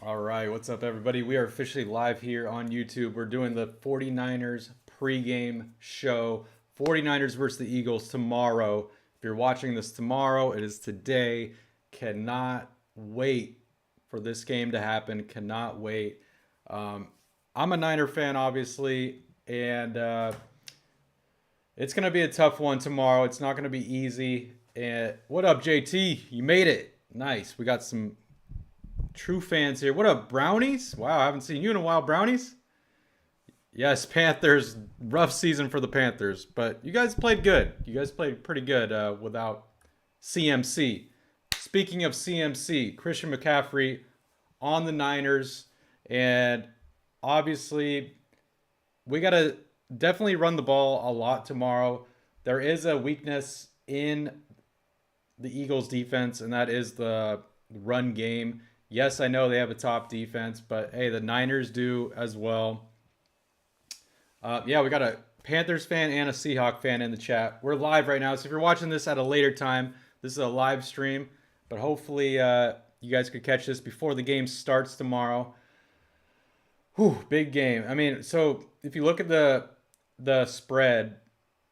All right, what's up, everybody? We are officially live here on YouTube. We're doing the 49ers pregame show. 49ers versus the Eagles tomorrow. If you're watching this tomorrow, it is today. Cannot wait for this game to happen. Cannot wait. Um, I'm a Niner fan, obviously, and it's going to be a tough one tomorrow. It's not going to be easy. And what up, JT? You made it. Nice. We got some true fans here. What up, Brownies? Wow, I haven't seen you in a while, Brownies. Yes, Panthers. Rough season for the Panthers, but you guys played good. You guys played pretty good without CMC. Speaking of CMC, Christian McCaffrey on the Niners, and obviously we got to definitely run the ball a lot tomorrow. There is a weakness in the Eagles defense, and that is the run game. Yes, I know they have a top defense, but hey, the Niners do as well. Yeah, we got a Panthers fan and a Seahawk fan in the chat. We're live right now, so if you're watching this at a later time, this is a live stream, but hopefully you guys could catch this before the game starts tomorrow. Whew, big game. I mean, so if you look at the spread,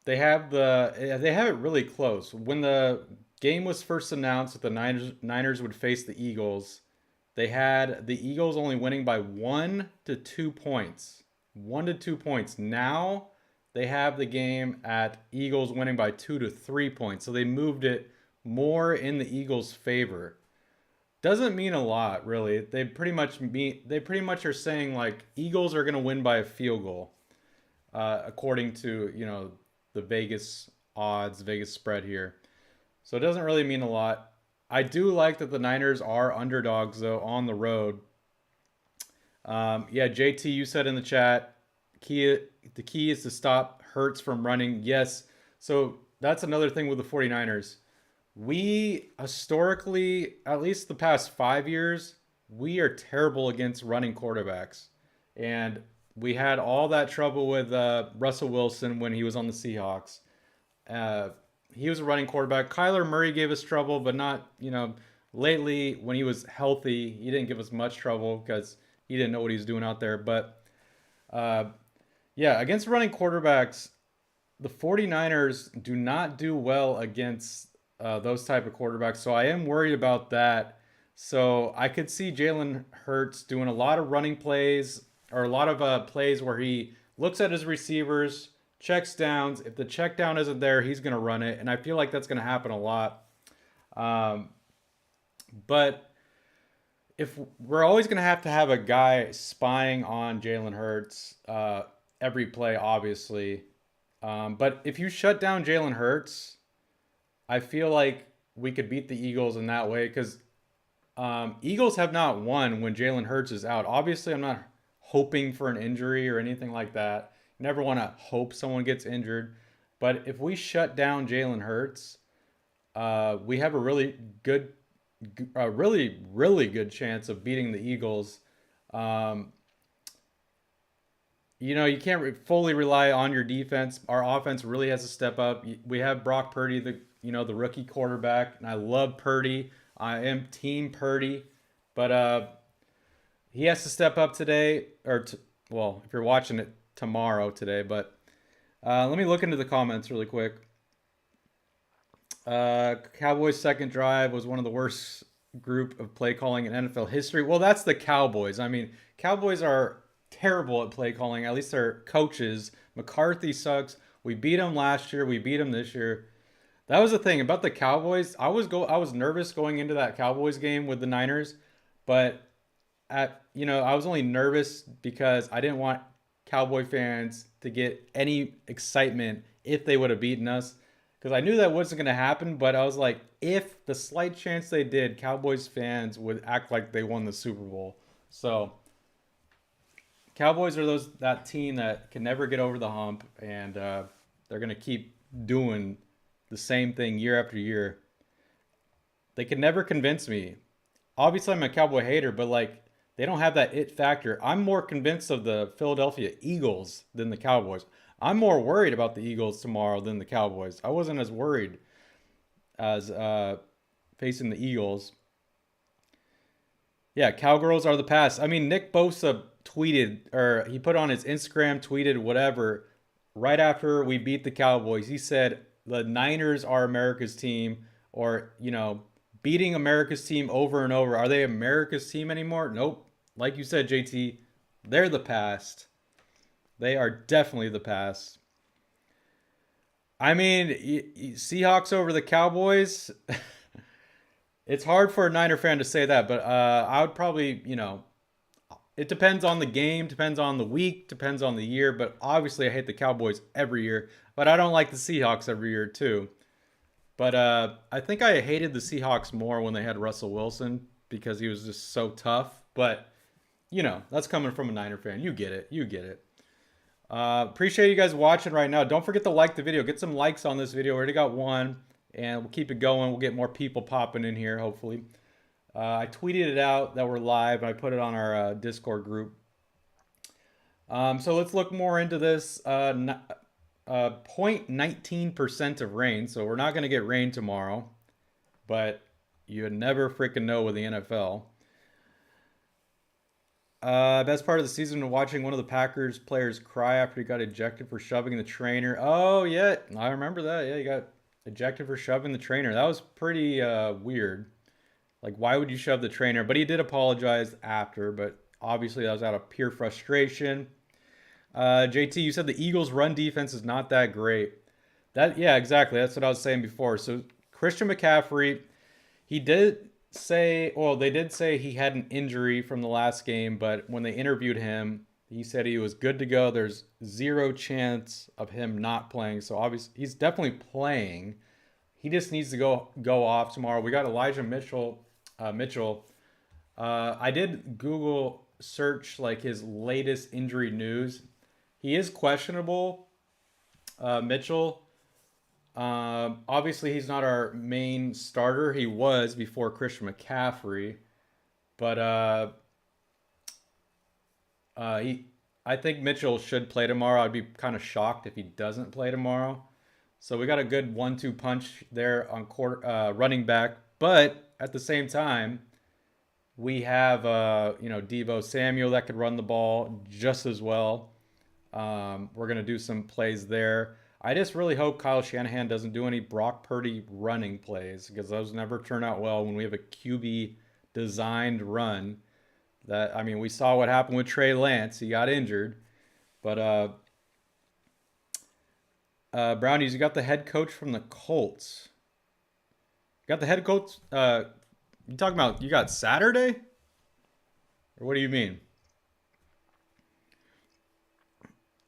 they have it really close. When the game was first announced that the Niners would face the Eagles, they had the Eagles only winning by 1 to 2 points. 1 to 2 points. Now they have the game at Eagles winning by 2 to 3 points. So they moved it more in the Eagles' favor. Doesn't mean a lot, really. They pretty much are saying like Eagles are gonna win by a field goal, according to the Vegas odds, Vegas spread here. So it doesn't really mean a lot. I do like that the Niners are underdogs though on the road. Yeah, JT, you said in the chat, the key is to stop Hurts from running. Yes. So that's another thing with the 49ers. We historically, at least the past 5 years, we are terrible against running quarterbacks. And we had all that trouble with Russell Wilson when he was on the Seahawks. Uh, he was a running quarterback. Kyler Murray gave us trouble, but not, lately when he was healthy, he didn't give us much trouble because he didn't know what he was doing out there. But uh, yeah, against running quarterbacks, the 49ers do not do well against those type of quarterbacks. So I am worried about that. So I could see Jalen Hurts doing a lot of running plays or a lot of plays where he looks at his receivers, checks downs. If the check down isn't there, he's going to run it. And I feel like that's going to happen a lot. Um, but if we're always going to have a guy spying on Jalen Hurts every play, obviously. But if you shut down Jalen Hurts, I feel like we could beat the Eagles in that way because Eagles have not won when Jalen Hurts is out. Obviously, I'm not hoping for an injury or anything like that. Never want to hope someone gets injured. But if we shut down Jalen Hurts, we have a really good chance of beating the Eagles. Um, you can't fully rely on your defense. Our offense really has to step up. We have Brock Purdy, the rookie quarterback, and I love Purdy. I am team Purdy, but he has to step up today, well, if you're watching it tomorrow today. But let me look into the comments really quick. Cowboys' second drive was one of the worst group of play calling in NFL history. Well, that's the Cowboys. I mean, Cowboys are terrible at play calling. At least their coaches. McCarthy sucks. We beat him last year. We beat him this year. That was the thing about the Cowboys. I was nervous going into that Cowboys game with the Niners, but I was only nervous because I didn't want Cowboy fans to get any excitement if they would have beaten us because I knew that wasn't going to happen, but I was like, if the slight chance they did, Cowboys fans would act like they won the Super Bowl. So Cowboys are that team that can never get over the hump, and they're going to keep doing the same thing year after year. They can never convince me. Obviously, I'm a Cowboy hater, but like they don't have that it factor. I'm more convinced of the Philadelphia Eagles than the Cowboys. I'm more worried about the Eagles tomorrow than the Cowboys. I wasn't as worried as facing the Eagles. Yeah, cowgirls are the past. I mean, Nick Bosa tweeted, or he put on his Instagram, tweeted, whatever, right after we beat the Cowboys. He said, the Niners are America's team, or, beating America's team over and over. Are they America's team anymore? Nope. Like you said, JT, they're the past. They are definitely the past. I mean, Seahawks over the Cowboys. It's hard for a Niner fan to say that, but I would probably, it depends on the game, depends on the week, depends on the year. But obviously, I hate the Cowboys every year, but I don't like the Seahawks every year too. But I think I hated the Seahawks more when they had Russell Wilson because he was just so tough. But that's coming from a Niner fan. You get it. You get it. Appreciate you guys watching right now. Don't forget to like the video. Get some likes on this video. We already got one, and we'll keep it going. We'll get more people popping in here, hopefully. I tweeted it out that we're live. I put it on our Discord group. So let's look more into this. 0.19% of rain. So we're not going to get rain tomorrow, but you never freaking know with the NFL. Best part of the season watching one of the Packers players cry after he got ejected for shoving the trainer. Oh yeah, I remember that. Yeah, he got ejected for shoving the trainer. That was pretty weird. Like, why would you shove the trainer? But he did apologize after. But obviously, that was out of pure frustration. JT, you said the Eagles' run defense is not that great. Yeah, exactly. That's what I was saying before. So Christian McCaffrey, he did say, well, they did say he had an injury from the last game, but when they interviewed him, he said he was good to go. There's zero chance of him not playing. So obviously, he's definitely playing. He just needs to go off tomorrow. We got Elijah Mitchell. I did Google search like his latest injury news. He is questionable, Mitchell. Obviously, he's not our main starter. He was before Christian McCaffrey, but I think Mitchell should play tomorrow. I'd be kind of shocked if he doesn't play tomorrow. So we got a good 1-2 punch there on running back, but at the same time, we have Deebo Samuel that could run the ball just as well. We're gonna do some plays there. I just really hope Kyle Shanahan doesn't do any Brock Purdy running plays because those never turn out well when we have a QB designed run. We saw what happened with Trey Lance. He got injured. But Brownies, you got the head coach from the Colts. You got the head coach. You talking about you got Saturday? Or what do you mean?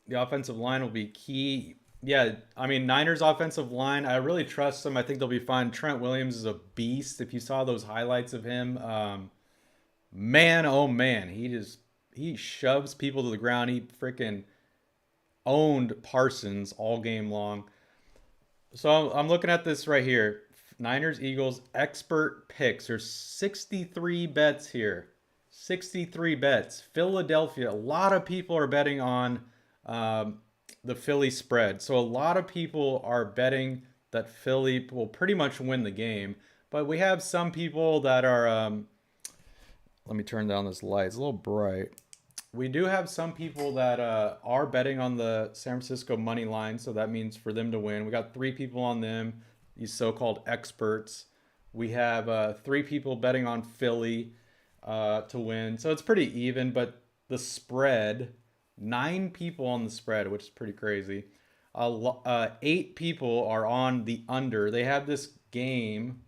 The offensive line will be key. Yeah, Niners offensive line, I really trust them. I think they'll be fine. Trent Williams is a beast. If you saw those highlights of him, man, oh man, he shoves people to the ground. He freaking owned Parsons all game long. So I'm looking at this right here. Niners, Eagles, expert picks. There's 63 bets here. 63 bets. Philadelphia. A lot of people are betting on the Philly spread. So a lot of people are betting that Philly will pretty much win the game. But we have some people that are... let me turn down this light. It's a little bright. We do have some people that are betting on the San Francisco money line. So that means for them to win. We got 3 people on them. These so-called experts. We have 3 people betting on Philly to win. So it's pretty even, but the spread, 9 people on the spread, which is pretty crazy. 8 people are on the under. They have this game,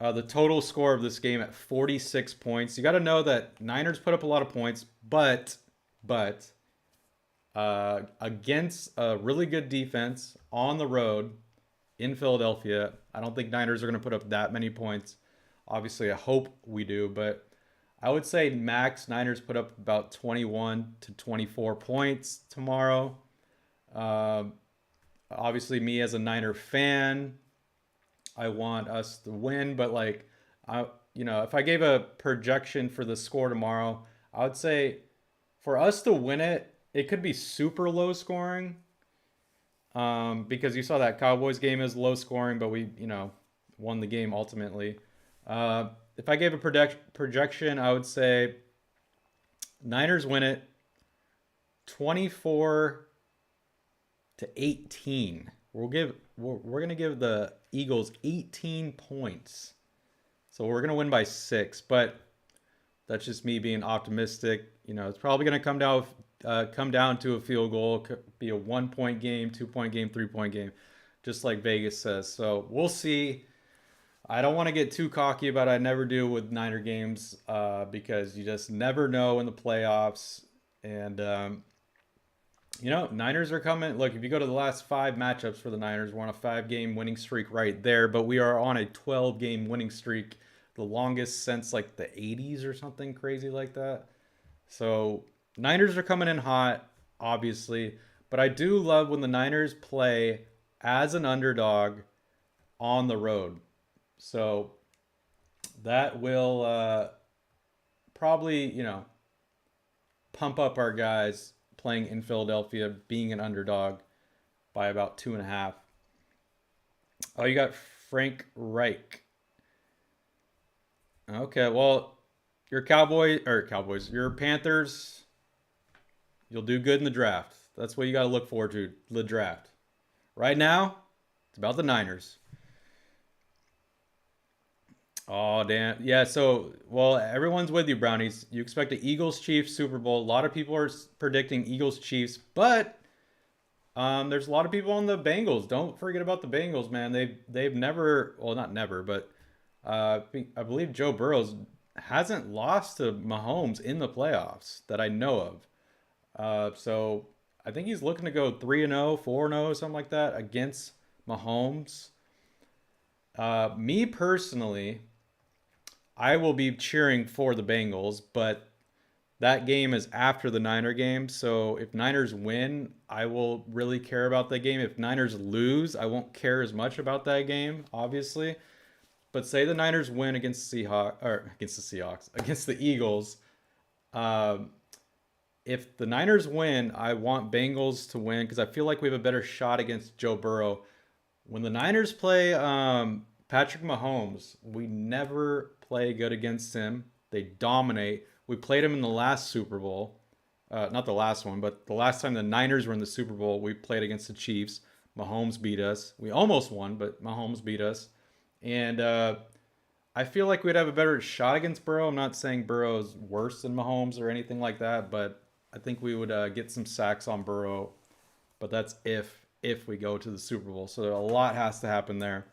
the total score of this game at 46 points. You got to know that Niners put up a lot of points, but against a really good defense on the road, in Philadelphia, I don't think Niners are going to put up that many points. Obviously, I hope we do, but I would say max Niners put up about 21 to 24 points tomorrow. Obviously, me as a Niner fan, I want us to win, but if I gave a projection for the score tomorrow, I would say for us to win it, it could be super low scoring. Because you saw that Cowboys game is low scoring, but we, won the game ultimately. If I gave a projection, I would say Niners win it 24-18. We're gonna give the Eagles 18 points. So we're gonna win by 6, but that's just me being optimistic. You know, it's probably gonna come down to a field goal. It could be a 1-point game, 2-point game, 3-point game, just like Vegas says. So we'll see. I don't want to get too cocky about it. I never do with Niner games because you just never know in the playoffs. And you know, Niners are coming. Look, if you go to the last 5 matchups for the Niners, we're on a 5-game winning streak right there. But we are on a 12-game winning streak, the longest since like the 80s or something crazy like that. So Niners are coming in hot, obviously. But I do love when the Niners play as an underdog on the road. So that will probably, you know, pump up our guys playing in Philadelphia, being an underdog by about 2.5. Oh, you got Frank Reich. Okay, well, your Cowboys, your Panthers, you'll do good in the draft. That's what you got to look forward to, the draft. Right now, it's about the Niners. Oh, damn. Yeah, so, well, everyone's with you, Brownies. You expect the Eagles-Chiefs Super Bowl. A lot of people are predicting Eagles-Chiefs, but there's a lot of people on the Bengals. Don't forget about the Bengals, man. They've never, well, not never, but I believe Joe Burrow hasn't lost to Mahomes in the playoffs that I know of. So I think he's looking to go 3-0, 4-0, something like that against Mahomes. Me personally, I will be cheering for the Bengals, but that game is after the Niner game. So if Niners win, I will really care about that game. If Niners lose, I won't care as much about that game, obviously. But say the Niners win against the Seahawks, against the Eagles. If the Niners win, I want Bengals to win because I feel like we have a better shot against Joe Burrow. When the Niners play Patrick Mahomes, we never play good against him. They dominate. We played him in the last Super Bowl. Not the last one, but the last time the Niners were in the Super Bowl, we played against the Chiefs. Mahomes beat us. We almost won, but Mahomes beat us. And I feel like we'd have a better shot against Burrow. I'm not saying Burrow's worse than Mahomes or anything like that, but I think we would get some sacks on Burrow. But that's if we go to the Super Bowl. So a lot has to happen there.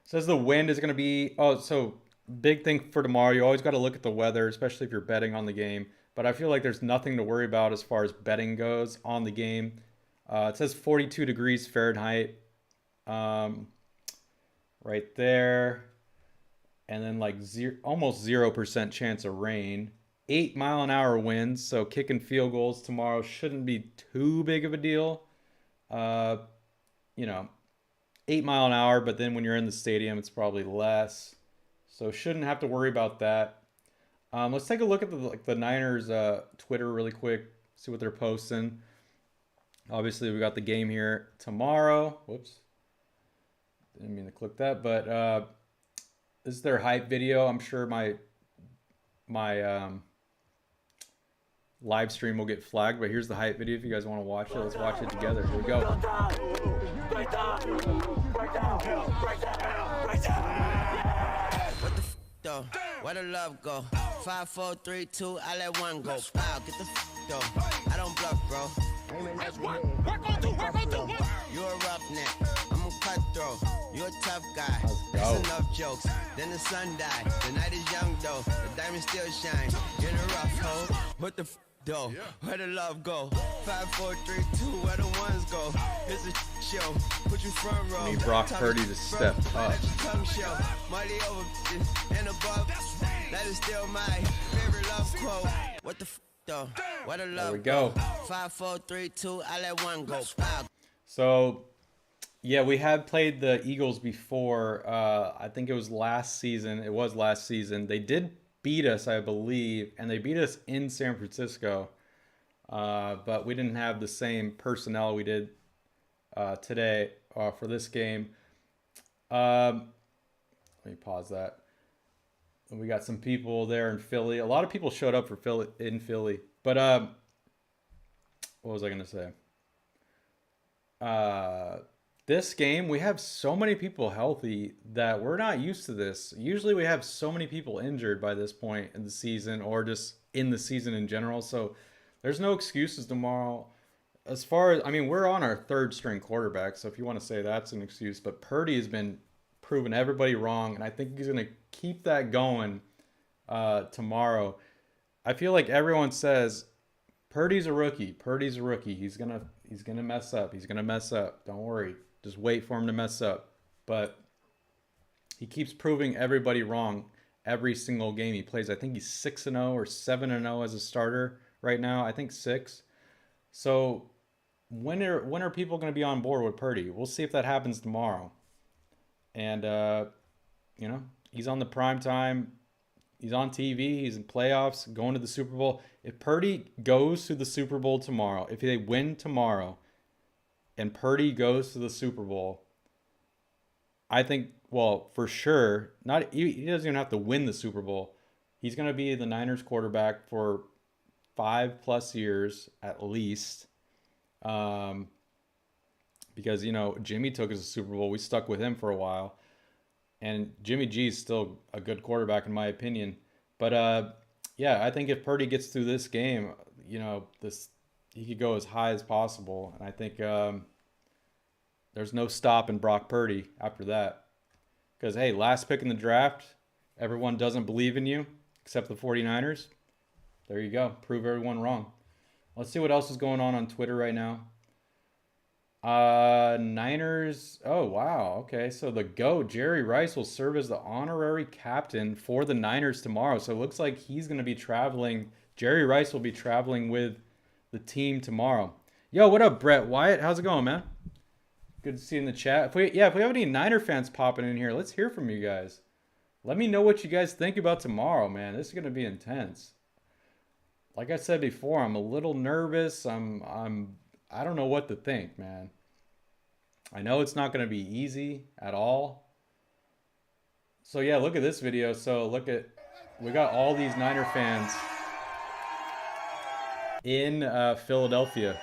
Says the wind is going to be... Oh, so big thing for tomorrow. You always got to look at the weather, especially if you're betting on the game. But I feel like there's nothing to worry about as far as betting goes on the game. It says 42 degrees Fahrenheit. Right there. And then like almost 0% chance of rain. 8-mile-an-hour winds, so kicking field goals tomorrow shouldn't be too big of a deal. You know, 8 mile an hour, but then when you're in the stadium, it's probably less. So shouldn't have to worry about that. Let's take a look at the Niners Twitter really quick, see what they're posting. Obviously, we got the game here tomorrow. Whoops. Didn't mean to click that, but this is their hype video. I'm sure my live stream will get flagged, but here's the hype video if you guys want to watch it. Let's watch it together. Here we go. What the though? Where the love go? 5, 4, 3, 2, I let one go. Wow, get the though. I don't bluff, bro. Work on two. You're a roughneck. I'm a cutthroat. You're a tough guy. That's enough jokes. Then the sun died. The night is young though. The diamonds still shine. You're in a rough hole. What the though? Where the love go? 5, 4, 3, 2, where the ones go? It's a show. Put you front row. Need Brock Purdy to step up. Money over and above. That is still my favorite love quote. What the though? Where the love there we go. 5, 4, 3, 2, I let one go. Wow. So, yeah, we had played the Eagles before. I think it was last season. It was last season. They did beat us, I believe, and they beat us in San Francisco. But we didn't have the same personnel we did today for this game. Let me pause that. And we got some people there in Philly. A lot of people showed up for Philly. But what was I gonna say? This game, we have so many people healthy that we're not used to this. Usually we have so many people injured by this point in the season or just in the season in general. So there's no excuses tomorrow. As far as, I mean, we're on our third string quarterback. So if you want to say that's an excuse, but Purdy has been proving everybody wrong. And I think he's going to keep that going tomorrow. I feel like everyone says Purdy's a rookie. Purdy's a rookie. He's gonna mess up. He's gonna mess up. Don't worry. Just wait for him to mess up. But he keeps proving everybody wrong every single game he plays. I think he's 6-0 or 7-0 as a starter right now. I think 6. So when are people going to be on board with Purdy? We'll see if that happens tomorrow. And you know, he's on the prime time. He's on TV. He's in playoffs, going to the Super Bowl. If Purdy goes to the Super Bowl tomorrow, if they win tomorrow, and Purdy goes to the Super Bowl, I think, well, for sure, he doesn't even have to win the Super Bowl. He's going to be the Niners quarterback for 5+ years at least. Because, you know, Jimmy took us to the Super Bowl. We stuck with him for a while. And Jimmy G is still a good quarterback in my opinion. But, yeah, I think if Purdy gets through this game, you know, he could go as high as possible. And I think there's no stopping Brock Purdy after that. Because, hey, last pick in the draft, everyone doesn't believe in you except the 49ers. There you go. Prove everyone wrong. Let's see what else is going on Twitter right now. Niners. Oh, wow. Okay. So the GOAT, Jerry Rice, will serve as the honorary captain for the Niners tomorrow. So it looks like he's going to be traveling. Jerry Rice will be traveling with the team tomorrow. Yo, what up, Brett Wyatt? How's it going, man? Good to see you in the chat. If we have any Niner fans popping in here, let's hear from you guys. Let me know what you guys think about tomorrow, man. This is going to be intense. Like I said before, I'm a little nervous. I don't know what to think, man. I know it's not going to be easy at all. So yeah, look at this video. So we got all these Niner fans in Philadelphia.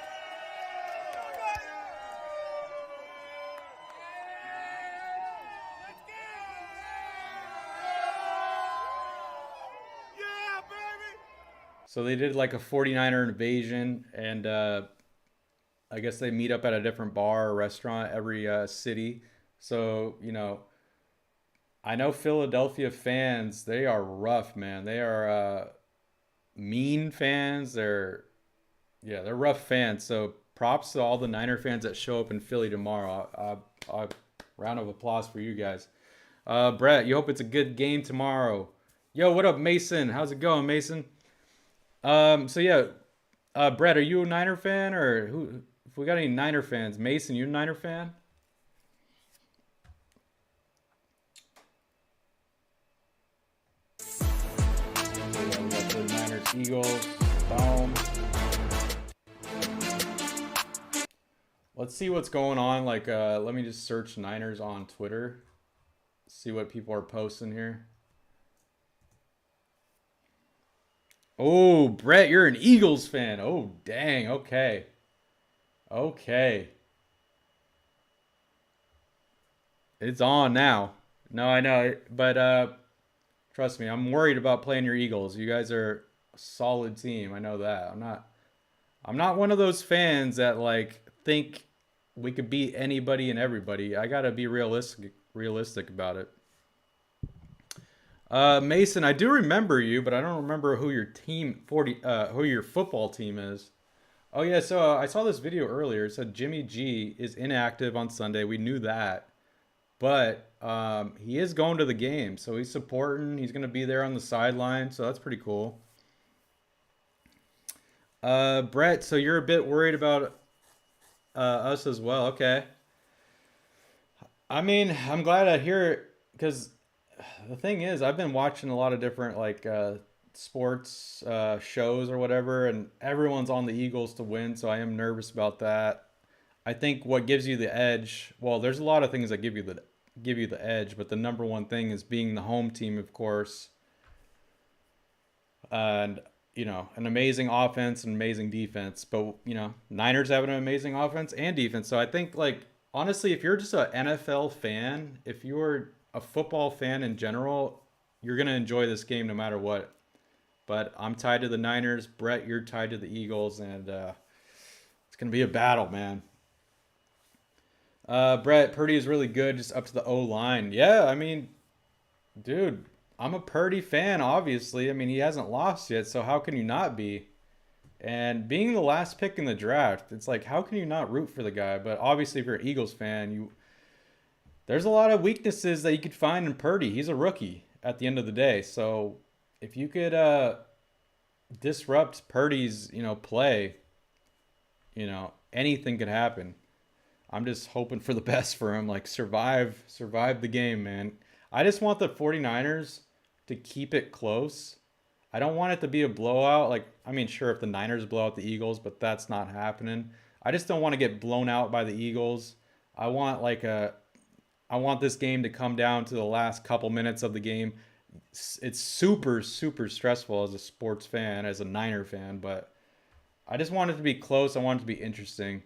So they did like a 49er invasion, and I guess they meet up at a different bar or restaurant every city. So, you know, I know Philadelphia fans, they are rough, man. They are mean fans. They're rough fans. So props to all the Niner fans that show up in Philly tomorrow. Round of applause for you guys. Brett, you hope it's a good game tomorrow. Yo, what up, Mason? How's it going, Mason? So yeah, Brett, are you a Niner fan, or who? If we got any Niner fans, Mason, you a Niner fan? Yeah, we got the Niners, Eagles, boom. Let's see what's going on. Like, let me just search Niners on Twitter. See what people are posting here. Oh, Brett, you're an Eagles fan. Oh, dang. Okay. Okay. It's on now. No, I know. But trust me, I'm worried about playing your Eagles. You guys are a solid team. I know that. I'm not one of those fans that like think we could beat anybody and everybody. I got to be realistic about it. Mason, I do remember you, but I don't remember who your who your football team is. Oh yeah, so I saw this video earlier. It said Jimmy G is inactive on Sunday. We knew that, but he is going to the game, so he's supporting. He's going to be there on the sideline, so that's pretty cool. Brett, so you're a bit worried about us as well. Okay. I mean, I'm glad I hear it, because the thing is, I've been watching a lot of different like sports shows or whatever, and everyone's on the Eagles to win, so I am nervous about that. I think what gives you the edge, well, there's a lot of things that give you the edge, but the number one thing is being the home team, of course. And, an amazing offense and amazing defense. But, Niners have an amazing offense and defense. So I think, like, honestly, if you're just an NFL fan, if you're a football fan in general, you're going to enjoy this game no matter what. But I'm tied to the Niners. Brett, you're tied to the Eagles. And it's going to be a battle, man. Brett, Purdy is really good just up to the O-line. Yeah, I mean, dude, I'm a Purdy fan, obviously. I mean, he hasn't lost yet, so how can you not be? And being the last pick in the draft, it's like, how can you not root for the guy? But obviously, if you're an Eagles fan, there's a lot of weaknesses that you could find in Purdy. He's a rookie at the end of the day. So if you could disrupt Purdy's, play, anything could happen. I'm just hoping for the best for him. Like, survive the game, man. I just want the 49ers to keep it close. I don't want it to be a blowout. Like, I mean, sure, if the Niners blow out the Eagles, but that's not happening. I just don't want to get blown out by the Eagles. I want this game to come down to the last couple minutes of the game. It's super, super stressful as a sports fan, as a Niner fan, but I just want it to be close. I want it to be interesting.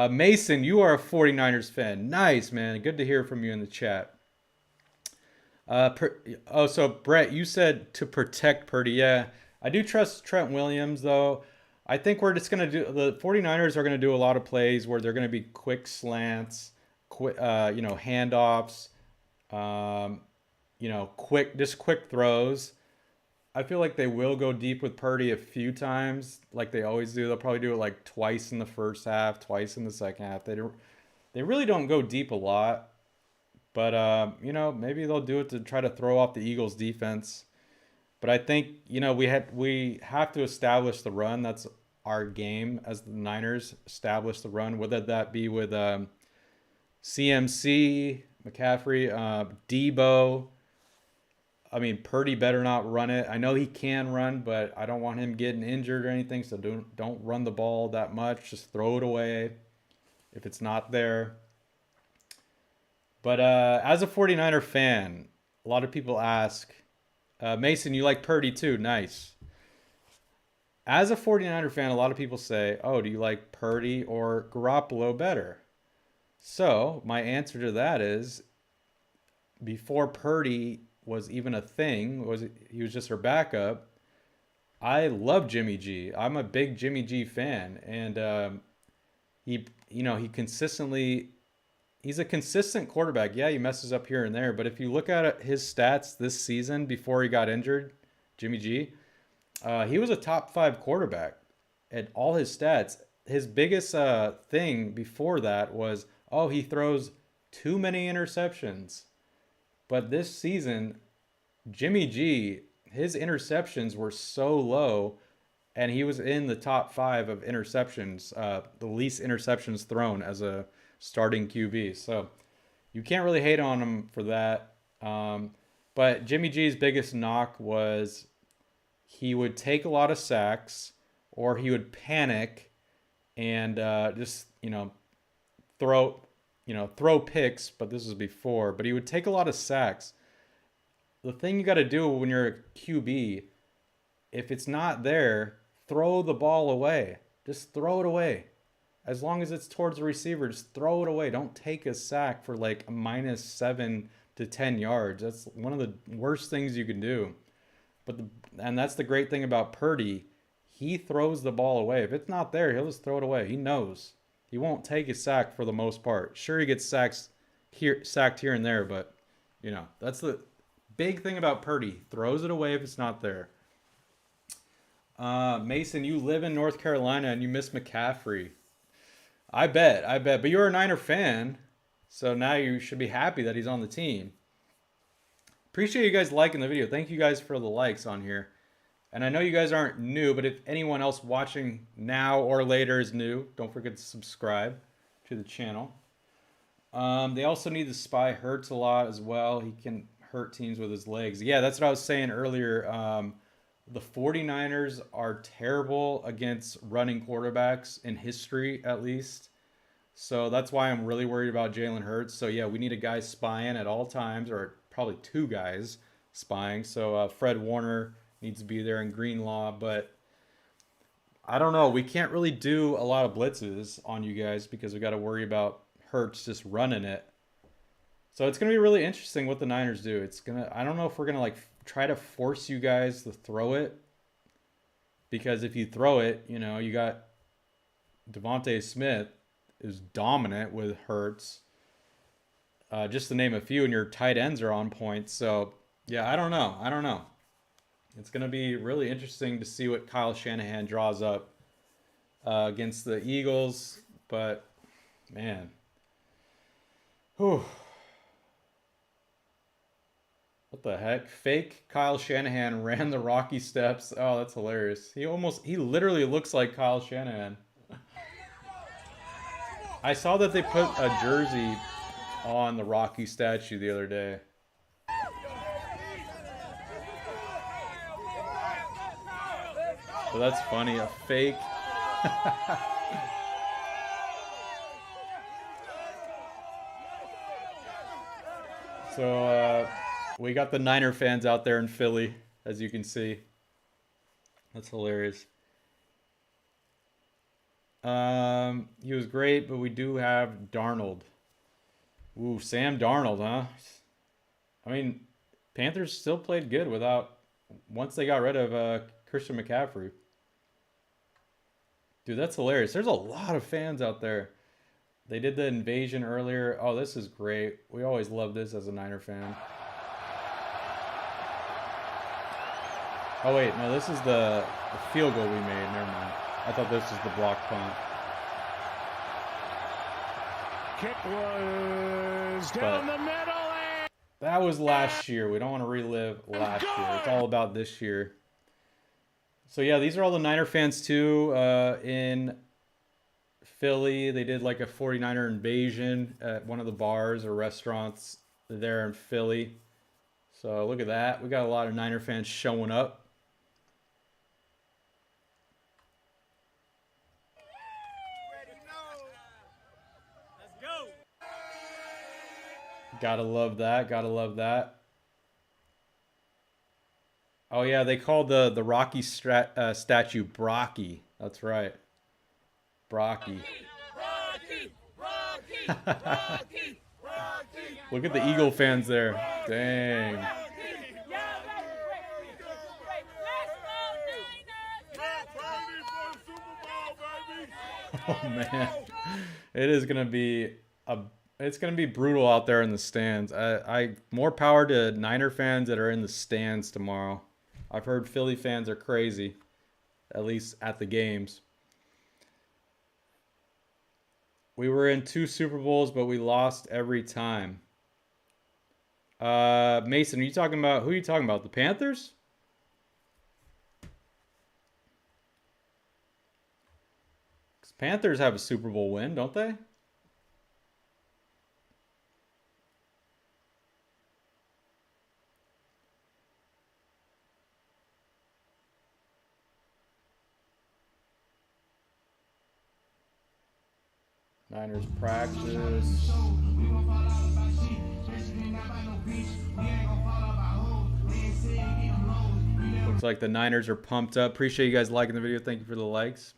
Mason, you are a 49ers fan. Nice, man. Good to hear from you in the chat. So Brett, you said to protect Purdy. Yeah, I do trust Trent Williams, though. I think we're just going to do, the 49ers are going to do a lot of plays where they're going to be quick slants, quick, handoffs, quick throws. I feel like they will go deep with Purdy a few times, like they always do. They'll probably do it like twice in the first half, twice in the second half. They really don't go deep a lot. But, maybe they'll do it to try to throw off the Eagles' defense. But I think, we have to establish the run. That's our game as the Niners, establish the run, whether that be with CMC, McCaffrey, Debo. I mean, Purdy better not run it. I know he can run, but I don't want him getting injured or anything, so don't run the ball that much. Just throw it away if it's not there. But as a 49er fan, a lot of people ask, Mason, you like Purdy too? Nice. As a 49er fan, a lot of people say, oh, do you like Purdy or Garoppolo better? So my answer to that is, before Purdy was even a thing, he was just her backup, I love Jimmy G. I'm a big Jimmy G fan. And he consistently... He's a consistent quarterback. Yeah, he messes up here and there, but if you look at his stats this season before he got injured, Jimmy G, he was a top 5 quarterback at all his stats. His biggest thing before that was, he throws too many interceptions. But this season, Jimmy G, his interceptions were so low, and he was in the top 5 of interceptions, the least interceptions thrown as a starting QB. So you can't really hate on him for that. But Jimmy G's biggest knock was he would take a lot of sacks, or he would panic and throw picks, but this was before. But he would take a lot of sacks. The thing you got to do when you're a QB, if it's not there, throw the ball away. Just throw it away. As long as it's towards the receiver, just throw it away. Don't take a sack for like a -7 to 10 yards. That's one of the worst things you can do. And that's the great thing about Purdy. He throws the ball away. If it's not there, he'll just throw it away. He knows. He won't take a sack for the most part. Sure, he gets sacked here and there, but that's the big thing about Purdy. Throws it away if it's not there. Mason, you live in North Carolina and you miss McCaffrey. I bet. But you're a Niner fan, so now you should be happy that he's on the team. Appreciate you guys liking the video. Thank you guys for the likes on here. And I know you guys aren't new, but if anyone else watching now or later is new, don't forget to subscribe to the channel. They also need to spy Hurts a lot as well. He can hurt teams with his legs. Yeah, that's what I was saying earlier. The 49ers are terrible against running quarterbacks in history, at least. So that's why I'm really worried about Jalen Hurts. So yeah, we need a guy spying at all times, or probably two guys spying. So Fred Warner needs to be there in Greenlaw, but I don't know. We can't really do a lot of blitzes on you guys because we got to worry about Hurts just running it. So it's gonna be really interesting what the Niners do. I don't know if we're gonna like try to force you guys to throw it, because if you throw it, you got Devontae Smith is dominant with Hurts. Just to name a few, and your tight ends are on point. So yeah, I don't know. It's gonna be really interesting to see what Kyle Shanahan draws up against the Eagles. But man, whew. What the heck? Fake Kyle Shanahan ran the Rocky steps. Oh, that's hilarious. He literally looks like Kyle Shanahan. I saw that they put a jersey on the Rocky statue the other day. So that's funny. A fake. So, we got the Niner fans out there in Philly, as you can see. That's hilarious. He was great, but we do have Darnold. Ooh, Sam Darnold, huh? I mean, Panthers still played good once they got rid of Christian McCaffrey. Dude, that's hilarious. There's a lot of fans out there. They did the invasion earlier. Oh, this is great. We always love this as a Niner fan. Oh, wait. No, this is the field goal we made. Never mind. I thought this was the block punt. Kick was down the middle. That was last year. We don't want to relive last year. It's all about this year. So, yeah, these are all the Niner fans, too, in Philly. They did like a 49er invasion at one of the bars or restaurants there in Philly. So, look at that. We got a lot of Niner fans showing up. Gotta love that. Gotta love that. Oh, yeah, they called the Rocky statue Brocky. That's right. Brocky. Look at the Eagle fans there. Dang. Oh, man. It is going to be it's going to be brutal out there in the stands. More power to Niner fans that are in the stands tomorrow. I've heard Philly fans are crazy, at least at the games. We were in 2 Super Bowls, but we lost every time. Mason, who are you talking about? The Panthers? Panthers have a Super Bowl win, don't they? Niners practice. Looks like the Niners are pumped up. Appreciate you guys liking the video. Thank you for the likes.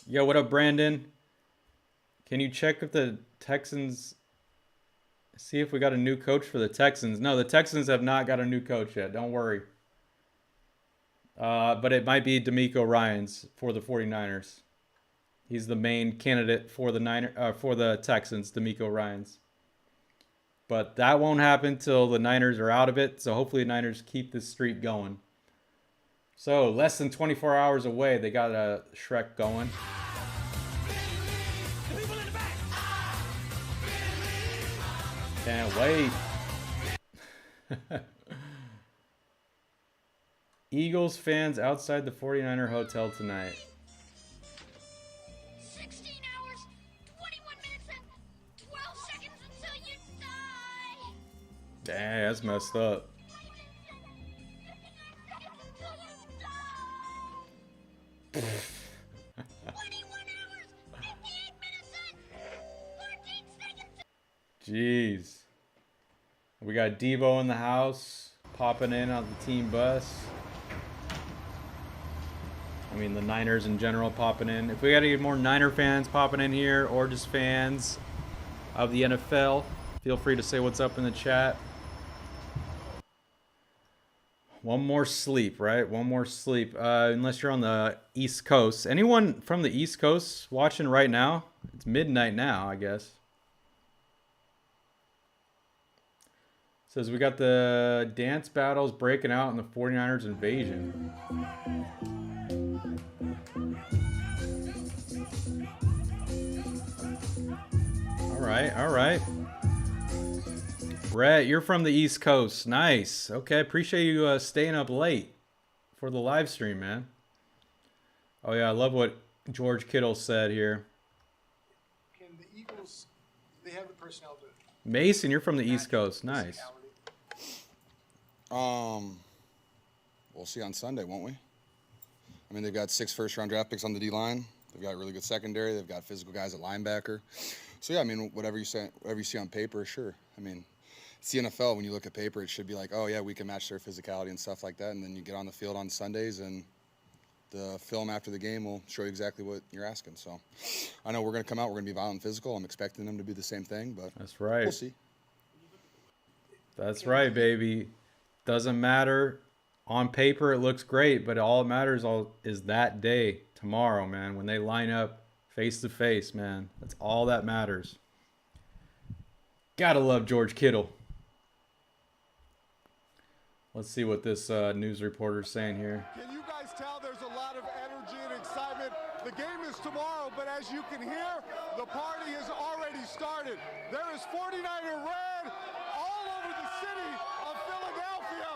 Yo, what up, Brandon? Can you check if the Texans... See if we got a new coach for the Texans. No, the Texans have not got a new coach yet. Don't worry. But it might be DeMeco Ryans for the 49ers. He's the main candidate for the Texans, DeMeco Ryans. But that won't happen till the Niners are out of it. So hopefully the Niners keep this streak going. So less than 24 hours away, they got a Shrek going. Can't wait. Eagles fans outside the 49er hotel tonight. 16 hours, 21 minutes, and 12 seconds until you die. Dang, that's messed up. 21 hours, 58 minutes, Jeez. We got Devo in the house, popping in on the team bus. I mean, the Niners in general popping in. If we got any more Niner fans popping in here, or just fans of the NFL, feel free to say what's up in the chat. One more sleep, right? One more sleep. Unless you're on the East Coast. Anyone from the East Coast watching right now? It's midnight now, I guess. Says we got the dance battles breaking out in the 49ers invasion. All right. Brett, you're from the East Coast. Nice. Okay, appreciate you staying up late for the live stream, man. Oh, yeah, I love what George Kittle said here. Can the Eagles, they have the personnel to... Mason, you're from the East Coast. Nice. We'll see on Sunday, won't we? I mean, they've got 6 first-round draft picks on the D-line. They've got really good secondary. They've got physical guys at linebacker. So, yeah, I mean, whatever you see on paper, sure. I mean, it's the NFL. When you look at paper, it should be like, oh, yeah, we can match their physicality and stuff like that. And then you get on the field on Sundays, and the film after the game will show you exactly what you're asking. So I know we're going to come out. We're going to be violent and physical. I'm expecting them to be the same thing, but that's right. We'll see. That's right, baby. Doesn't matter. On paper, it looks great, but all that matters is that day, tomorrow, man, when they line up face to face, man. That's all that matters. Gotta love George Kittle. Let's see what this news reporter's saying here. Can you guys tell there's a lot of energy and excitement? The game is tomorrow, but as you can hear, the party has already started. There is 49er red all over the city of Philadelphia.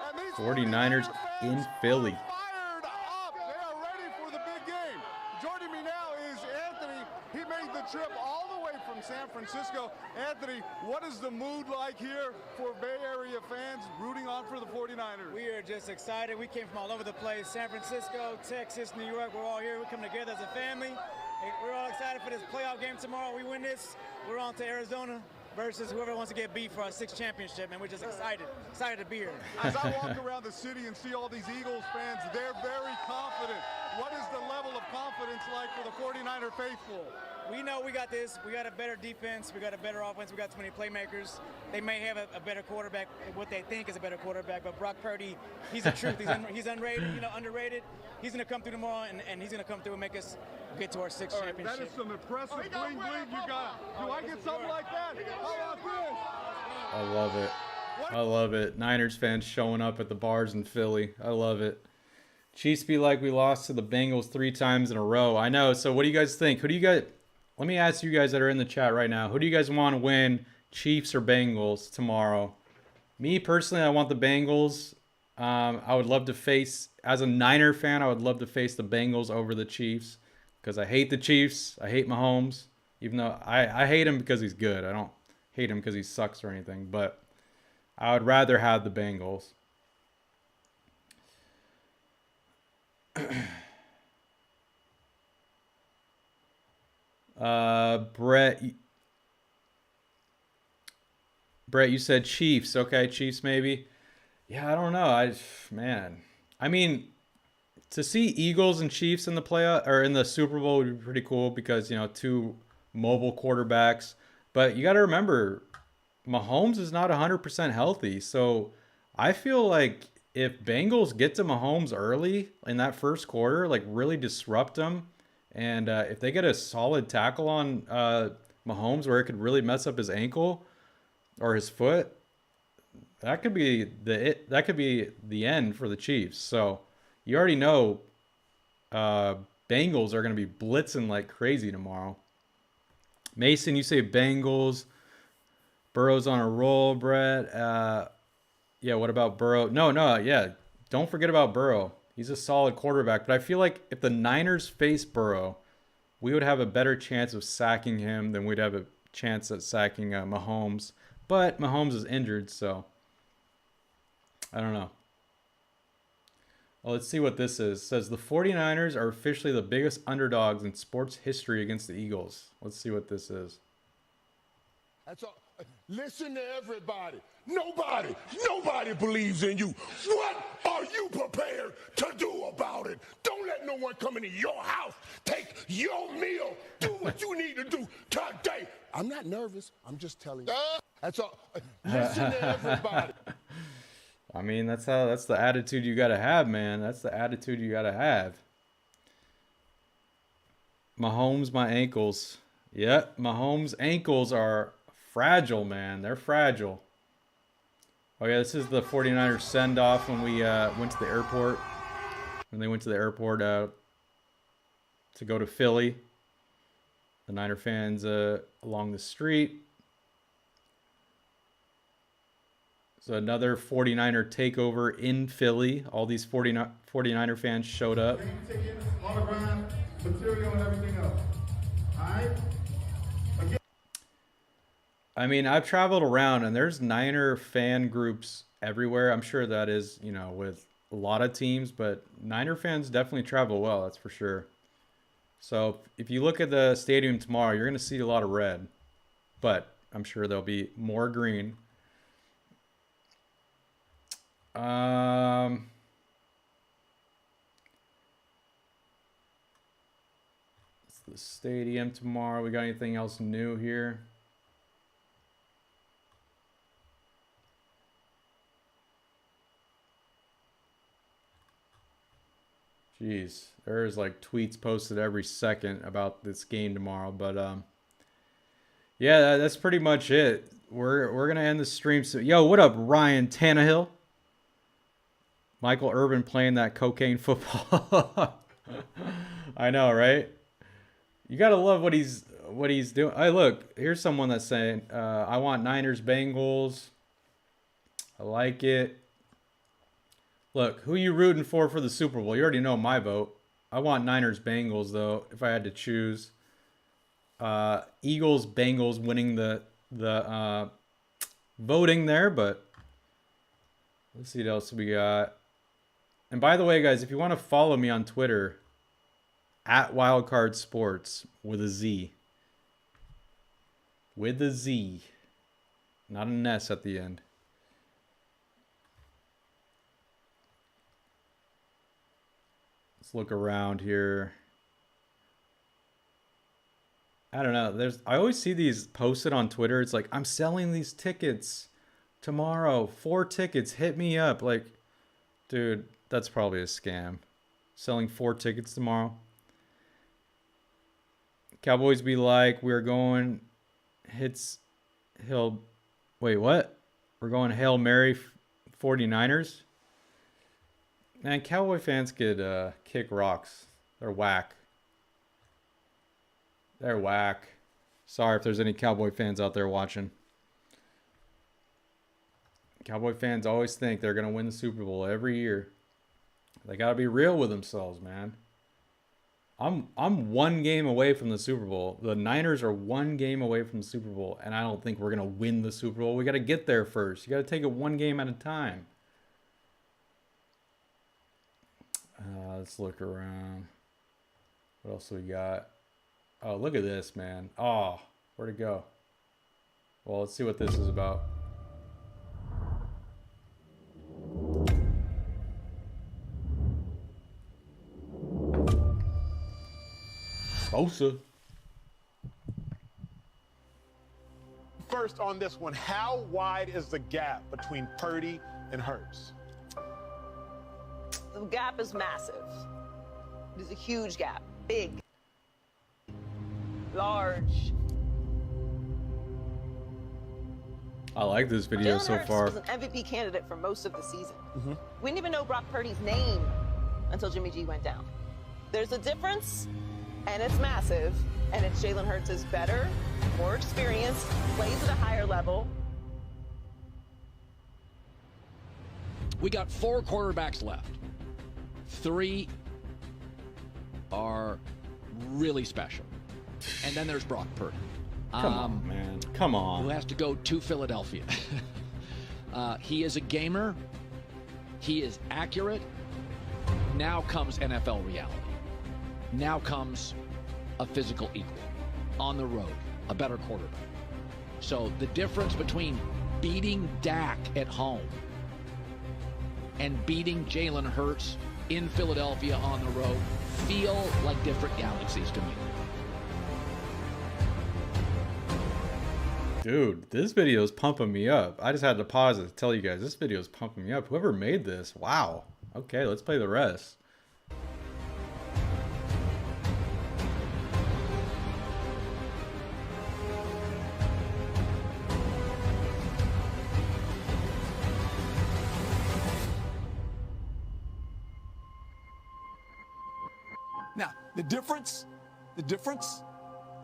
And these 49ers in Philly. Fired up. They are ready for the big game. Joining me now is Anthony. He made the trip all the way from San Francisco. Anthony, what is the mood like here for Bay Area fans rooting on for the 49ers? We are just excited. We came from all over the place. San Francisco, Texas, New York. We're all here. We come together as a family. We're all excited for this playoff game tomorrow. We win this, we're on to Arizona versus whoever wants to get beat for our 6th championship, and we're just excited to be here. As I walk around the city and see all these Eagles fans, they're very confident. What is the level of confidence like for the 49er faithful? We know we got this. We got a better defense. We got a better offense. We got too many playmakers. They may have a better quarterback, what they think is a better quarterback, but Brock Purdy, he's the truth. He's unrated, underrated. He's going to come through tomorrow, and he's going to come through and make us get to our 6th championship. That is some impressive bling you got. Do I get something like that? How about this? I love it. I love it. Niners fans showing up at the bars in Philly. I love it. Chiefs be like we lost to the Bengals 3 times in a row. I know. So what do you guys think? Who do you guys... Let me ask you guys that are in the chat right now. Who do you guys want to win, Chiefs or Bengals tomorrow? Me, personally, I want the Bengals. I would love to face... As a Niner fan, I would love to face the Bengals over the Chiefs. Because I hate the Chiefs. I hate Mahomes. Even though I hate him because he's good. I don't hate him because he sucks or anything. But I would rather have the Bengals. Brett, you said Chiefs. Okay, Chiefs maybe. Yeah, I don't know. I mean, to see Eagles and Chiefs in the playoff or in the Super Bowl would be pretty cool because, 2 mobile quarterbacks. But you got to remember, Mahomes is not 100% healthy. So I feel like if Bengals get to Mahomes early in that first quarter, like really disrupt him, and if they get a solid tackle on Mahomes where it could really mess up his ankle or his foot, that could be the end for the Chiefs. So you already know Bengals are going to be blitzing like crazy tomorrow. Mason, you say Bengals. Burrow's on a roll, Brett. Yeah, what about Burrow? No, yeah. Don't forget about Burrow. He's a solid quarterback. But I feel like if the Niners face Burrow, we would have a better chance of sacking him than we'd have a chance at sacking Mahomes. But Mahomes is injured, so I don't know. Well, let's see what this is. It says the 49ers are officially the biggest underdogs in sports history against the Eagles. Let's see what this is. That's all. listen to everybody. Nobody believes in you. What are you prepared to do about it? Don't let no one come into your house, take your meal, do what you need to do today. I'm not nervous. I'm just telling you. That's all. Listen to everybody. I mean, that's the attitude you got to have, man. That's the attitude you got to have. Mahomes, my ankles. Yeah, Mahomes' ankles are fragile, man. They're fragile. Oh, yeah, this is the 49ers send-off when we went to the airport. When they went to the airport to go to Philly. The Niner fans along the street. So another 49er takeover in Philly. All these 49er fans showed up. Tickets, autograph, material, and everything else. All right? I mean, I've traveled around and there's Niner fan groups everywhere. I'm sure that is, you know, with a lot of teams, but Niner fans definitely travel well, that's for sure. So if you look at the stadium tomorrow, you're going to see a lot of red, but I'm sure there'll be more green. It's the stadium tomorrow. We got anything else new here? Jeez, there's like tweets posted every second about this game tomorrow, but yeah, that's pretty much it. We're gonna end the stream soon. Yo, what up, Ryan Tannehill? Michael Irvin playing that cocaine football. I know, right? You gotta love what he's doing. Hey, look, here's someone that's saying, I want Niners Bengals. I like it. Look, who you rooting for the Super Bowl? You already know my vote. I want Niners Bengals though, if I had to choose. Eagles Bengals winning the voting there, but let's see what else we got. And by the way, guys, if you want to follow me on Twitter, at Wildcard Sports with a Z. With a Z. Not an S at the end. Let's look around here. I don't know. I always see these posted on Twitter. It's like, I'm selling these tickets tomorrow. 4 tickets. Hit me up. Like, dude, that's probably a scam. Selling 4 tickets tomorrow. Cowboys be like, we're going wait, what? We're going Hail Mary 49ers? Man, Cowboy fans could kick rocks. They're whack. They're whack. Sorry if there's any Cowboy fans out there watching. Cowboy fans always think they're going to win the Super Bowl every year. They got to be real with themselves, man. I'm 1 game away from the Super Bowl. The Niners are 1 game away from the Super Bowl, and I don't think we're going to win the Super Bowl. We got to get there first. You got to take it 1 game at a time. Let's look around. What else we got? Oh, look at this, man. Oh, where'd it go? Well, let's see what this is about. Bosa. First on this one, how wide is the gap between Purdy and Hurts? The gap is massive. It is a huge gap. Big. Large. I like this video Jalen so Hurts far. was an MVP candidate for most of the season. We didn't even know Brock Purdy's name until Jimmy G went down. There's a difference, and it's massive, and it's Jalen Hurts is better, more experienced, plays at a higher level. We got 4 quarterbacks left. 3 are really special. And then there's Brock Purdy. Come on, man. Come on. Who has to go to Philadelphia. He is a gamer. He is accurate. Now comes NFL reality. Now comes a physical equal. On the road. A better quarterback. So the difference between beating Dak at home and beating Jalen Hurts in Philadelphia on the road feel like different galaxies to me. Dude, this video is pumping me up. I just had to pause it to tell you guys, this video is pumping me up. Whoever made this, wow. Okay, let's play the rest. Now, the difference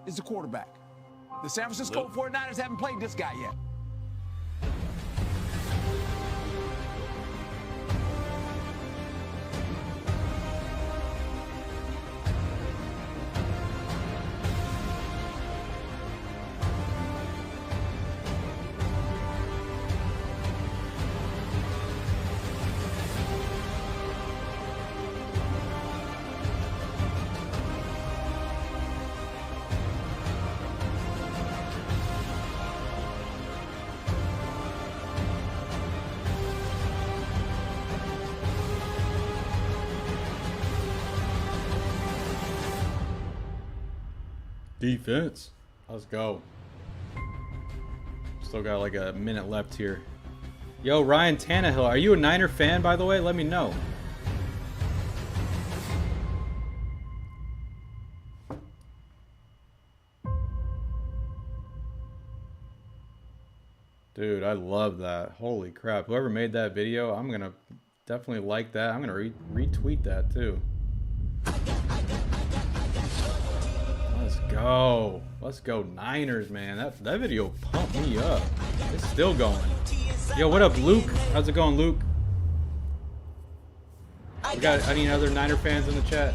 is the quarterback. The San Francisco 49ers haven't played this guy yet. Defense. Let's go. Still got like a minute left here. Yo, Ryan Tannehill, are you a Niner fan, by the way? Let me know. Dude, I love that. Holy crap. Whoever made that video, I'm going to definitely like that. I'm going to retweet that too. Let's go. Let's go Niners, man. That video pumped me up. It's still going. Yo, what up, Luke? How's it going, Luke? We got any other Niner fans in the chat?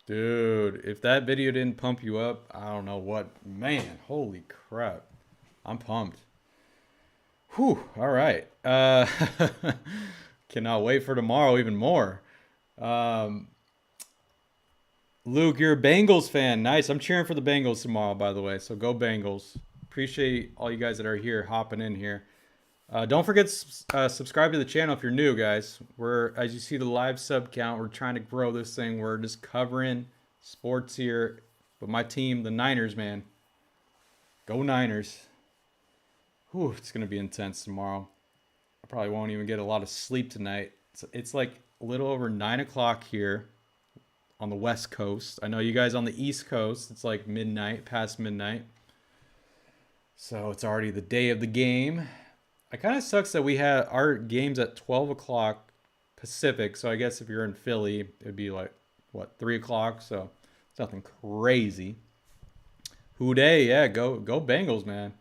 Dude, if that video didn't pump you up, I don't know what. Man, holy crap. I'm pumped. Whew, all right. Cannot wait for tomorrow even more. Luke, you're a Bengals fan. Nice. I'm cheering for the Bengals tomorrow, by the way. So go Bengals. Appreciate all you guys that are here, hopping in here. Don't forget to subscribe to the channel if you're new, guys. As you see the live sub count, we're trying to grow this thing. We're just covering sports here. But my team, the Niners, man. Go Niners. Whew, it's going to be intense tomorrow. I probably won't even get a lot of sleep tonight. It's like a little over 9 o'clock here on the West Coast. I know you guys on the East Coast, it's like midnight, past midnight. So it's already the day of the game. It kind of sucks that we had our games at 12 o'clock Pacific. So I guess if you're in Philly, it'd be like, what, 3 o'clock? So it's nothing crazy. Who day? Yeah, go Bengals, man.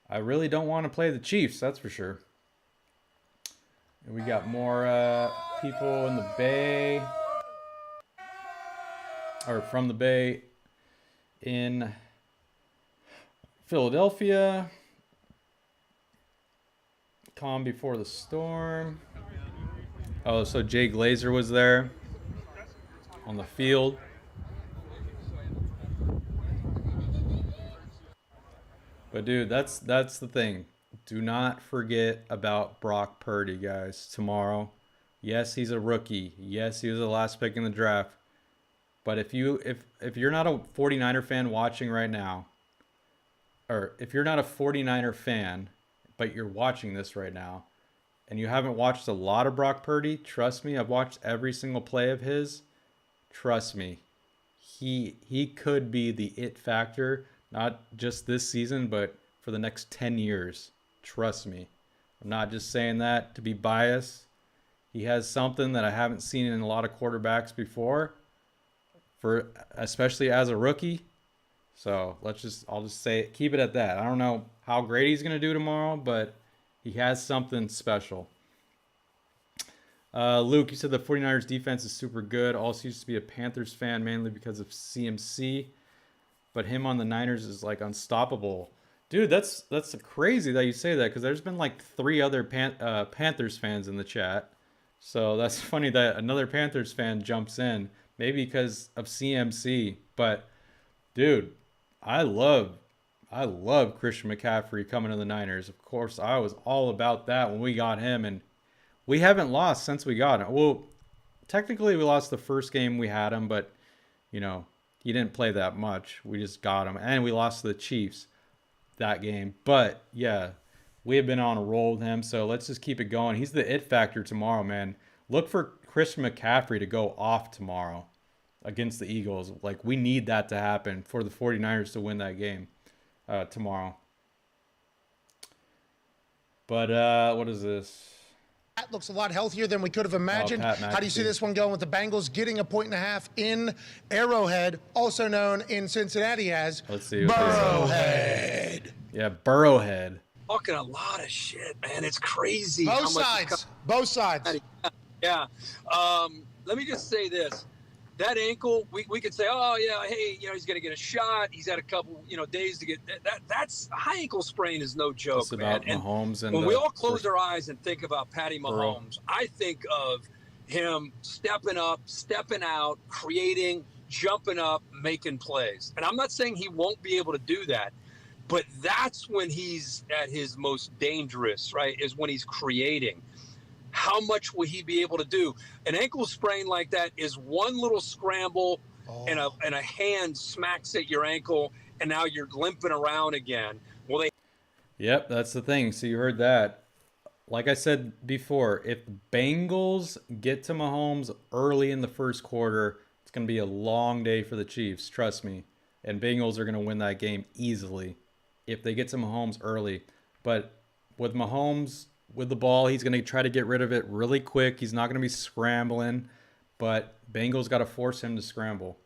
I really don't want to play the Chiefs, that's for sure. And we got more people in the Bay. Or from the Bay in Philadelphia. Calm before the storm. Oh, so Jay Glazer was there on the field. But dude, that's the thing. Do not forget about Brock Purdy, guys, tomorrow. Yes, he's a rookie. Yes, he was the last pick in the draft. But if you're not a 49er fan watching right now, or if you're not a 49er fan, but you're watching this right now, and you haven't watched a lot of Brock Purdy, trust me, I've watched every single play of his. Trust me, he could be the it factor, not just this season, but for the next 10 years. Trust me. I'm not just saying that to be biased. He has something that I haven't seen in a lot of quarterbacks before, especially as a rookie. So I'll just say it, keep it at that. I don't know how great he's going to do tomorrow, but He has something special. Luke, you said the 49ers defense is super good. Also used to be a Panthers fan mainly because of CMC. But him on the Niners is like unstoppable. Dude, that's crazy that you say that because there's been like 3 other Panthers fans in the chat. So that's funny that another Panthers fan jumps in. Maybe because of CMC. But, dude, I love Christian McCaffrey coming to the Niners. Of course, I was all about that when we got him. And we haven't lost since we got him. Well, technically we lost the first game we had him. But, you know, he didn't play that much. We just got him. And we lost to the Chiefs that game. But, yeah, we have been on a roll with him. So let's just keep it going. He's the it factor tomorrow, man. Look for Christian McCaffrey to go off tomorrow against the Eagles. Like, we need that to happen for the 49ers to win that game tomorrow. But what is this? That looks a lot healthier than we could have imagined. How do you see this one going with the Bengals getting a 1.5 in Arrowhead, also known in Cincinnati as Burrowhead? Yeah, Burrowhead. Talking a lot of shit, man. It's crazy. Both sides. Both sides. Yeah. Let me just say this. That ankle, we could say, oh, yeah, hey, you know, he's going to get a shot. He's had a couple, you know, days to get that's a high ankle sprain is no joke, it's about man. Mahomes and when we all close our eyes and think about Patty Mahomes, I think of him stepping up, stepping out, creating, jumping up, making plays. And I'm not saying he won't be able to do that, but that's when he's at his most dangerous, right, is when he's creating. How much will he be able to do? An ankle sprain like that is one little scramble and a hand smacks at your ankle, and now you're limping around again. Well, Yep, that's the thing. So you heard that. Like I said before, if the Bengals get to Mahomes early in the first quarter, it's going to be a long day for the Chiefs. Trust me. And Bengals are going to win that game easily if they get to Mahomes early. But with Mahomes with the ball, he's going to try to get rid of it really quick. He's not going to be scrambling, but Bengals got to force him to scramble.